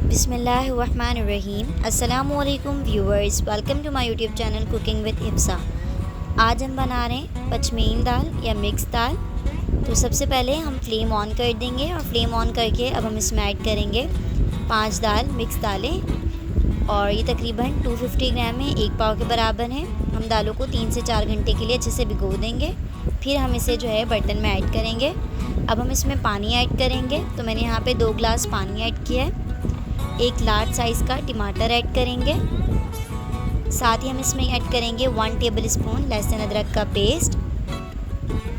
बिस्मिल्लाहिर्रहमानिर्रहीम। अस्सलामुअलैकुम viewers, welcome to my YouTube channel cooking with Hifsa. आज हम बना रहे हैं पचमेल दाल या मिक्स दाल। तो सबसे पहले हम फ्लेम ऑन कर देंगे और फ्लेम ऑन करके अब हम इसमें ऐड करेंगे 5 दाल मिक्स दालें और ये तकरीबन 250 ग्राम है, 1 पाव के बराबर है। हम दालों को 3 से 4 घंटे के लिए अच्छे से भिगो देंगे। फिर हम इसे जो है बर्तन में ऐड करेंगे। अब हम इसमें पानी ऐड करेंगे। तो मैंने यहाँ पे 2 गिलास पानी ऐड किया है। एक लार्ज साइज़ का टमाटर ऐड करेंगे। साथ ही हम इसमें ऐड करेंगे 1 टेबल स्पून लहसुन अदरक का पेस्ट।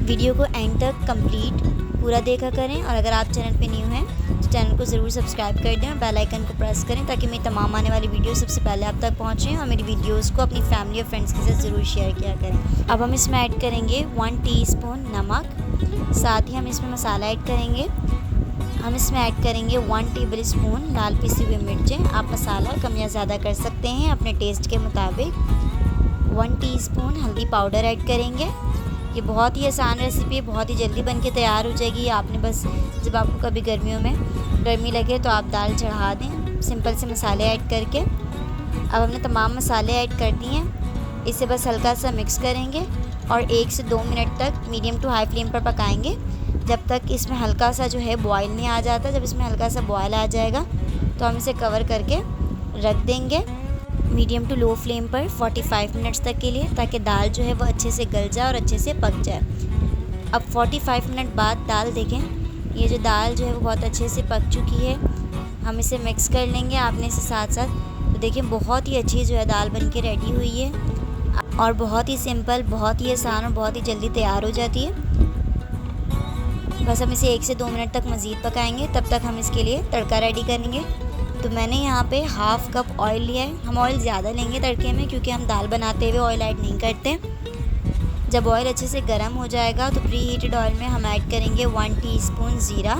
वीडियो को एंड तक कंप्लीट पूरा देखा करें और अगर आप चैनल पे न्यू हैं तो चैनल को ज़रूर सब्सक्राइब कर दें और बेल आइकन को प्रेस करें ताकि मेरी तमाम आने वाली वीडियो सबसे पहले आप तक पहुँचें और मेरी वीडियोज़ को अपनी फैमिली और फ्रेंड्स के साथ ज़रूर शेयर किया करें। अब हम इसमें ऐड करेंगे 1 टीस्पून नमक। साथ ही हम इसमें मसाला ऐड करेंगे। हम इसमें ऐड करेंगे 1 टेबल स्पून लाल पिसी हुई मिर्चें। आप मसाला कम या ज़्यादा कर सकते हैं अपने टेस्ट के मुताबिक। 1 टीस्पून हल्दी पाउडर ऐड करेंगे। ये बहुत ही आसान रेसिपी है, बहुत ही जल्दी बन के तैयार हो जाएगी। आपने बस जब आपको कभी गर्मियों में गर्मी लगे तो आप दाल चढ़ा दें सिंपल से मसाले ऐड करके। अब हमने तमाम मसाले ऐड कर दिए हैं। इसे बस हल्का सा मिक्स करेंगे और 1 से 2 मिनट तक मीडियम टू हाई फ्लेम पर पकाएंगे जब तक इसमें हल्का सा जो है बॉयल नहीं आ जाता। जब इसमें हल्का सा बॉयल आ जाएगा तो हम इसे कवर करके रख देंगे मीडियम टू लो फ्लेम पर 45 मिनट्स तक के लिए, ताकि दाल जो है वो अच्छे से गल जाए और अच्छे से पक जाए। अब 45 मिनट बाद दाल देखें, ये जो दाल जो है वो बहुत अच्छे से पक चुकी है। हम इसे मिक्स कर लेंगे आपने इसे साथ साथ। तो देखें बहुत ही अच्छी जो है दाल बन के रेडी हुई है और बहुत ही सिंपल, बहुत ही आसान और बहुत ही जल्दी तैयार हो जाती है। बस हम इसे 1 से 2 मिनट तक मज़ीद पकाएंगे। तब तक हम इसके लिए तड़का रेडी करेंगे। तो मैंने यहाँ पे हाफ़ कप ऑयल लिया है। हम ऑयल ज़्यादा लेंगे तड़के में क्योंकि हम दाल बनाते हुए ऑयल ऐड नहीं करते। जब ऑयल अच्छे से गर्म हो जाएगा तो प्री हीटेड ऑयल में हम ऐड करेंगे 1 टीस्पून ज़ीरा।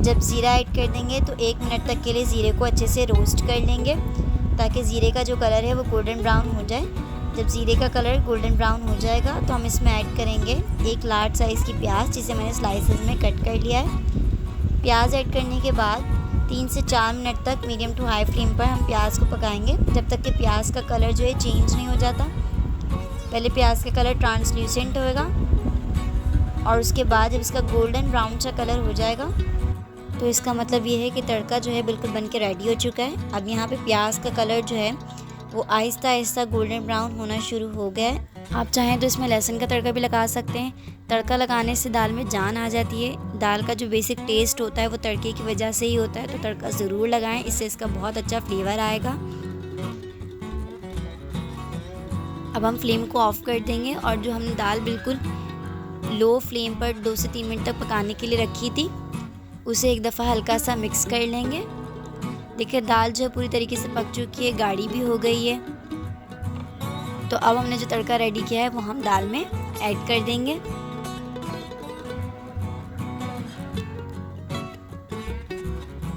जब ज़ीरा ऐड कर देंगे तो 1 मिनट तक के लिए ज़ीरे को अच्छे से रोस्ट कर लेंगे ताकि ज़ीरे का जो कलर है वो गोल्डन ब्राउन हो जाए। जब ज़ीरे का कलर गोल्डन ब्राउन हो जाएगा तो हम इसमें ऐड करेंगे 1 लार्ज साइज़ की प्याज, जिसे मैंने स्लाइसेस में कट कर लिया है। प्याज ऐड करने के बाद 3 से 4 मिनट तक मीडियम टू हाई फ्लेम पर हम प्याज को पकाएंगे जब तक कि प्याज का कलर जो है चेंज नहीं हो जाता। पहले प्याज का कलर ट्रांसल्यूसेंट होएगा और उसके बाद जब इसका गोल्डन ब्राउन सा कलर हो जाएगा तो इसका मतलब ये है कि तड़का जो है बिल्कुल बन के रेडी हो चुका है। अब यहाँ पे प्याज का कलर जो है वो आहिस्ता आहिस्ता गोल्डन ब्राउन होना शुरू हो गया है। आप चाहें तो इसमें लहसुन का तड़का भी लगा सकते हैं। तड़का लगाने से दाल में जान आ जाती है। दाल का जो बेसिक टेस्ट होता है वो तड़के की वजह से ही होता है, तो तड़का ज़रूर लगाएं, इससे इसका बहुत अच्छा फ्लेवर आएगा। अब हम फ्लेम को ऑफ़ कर देंगे और जो हमने दाल बिल्कुल लो फ्लेम पर 2 से 3 मिनट तक पकाने के लिए रखी थी उसे एक दफ़ा हल्का सा मिक्स कर लेंगे। देखिए दाल जो पूरी तरीके से पक चुकी है, गाढ़ी भी हो गई है। तो अब हमने जो तड़का रेडी किया है वो हम दाल में ऐड कर देंगे।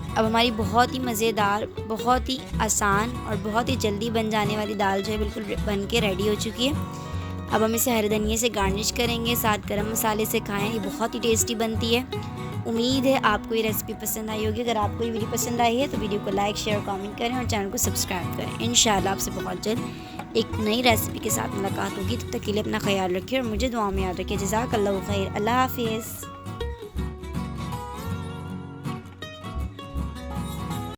अब हमारी बहुत ही मज़ेदार, बहुत ही आसान और बहुत ही जल्दी बन जाने वाली दाल जो है बिल्कुल बन के रेडी हो चुकी है। अब हम इसे हरे धनिये से गार्निश करेंगे, साथ गरम मसाले से खाएं। ये बहुत ही टेस्टी बनती है। उम्मीद है आपको ये रेसिपी पसंद आई होगी। अगर आपको ये वीडियो पसंद आई है तो वीडियो को लाइक, शेयर, कमेंट करें और चैनल को सब्सक्राइब करें। इंशाल्लाह आपसे बहुत जल्द एक नई रेसिपी के साथ मुलाकात होगी। तब तक के लिए अपना ख्याल रखिए और मुझे दुआ में याद रखिए। जज़ाकल्लाहु खैर। अल्लाह हाफ़िज़।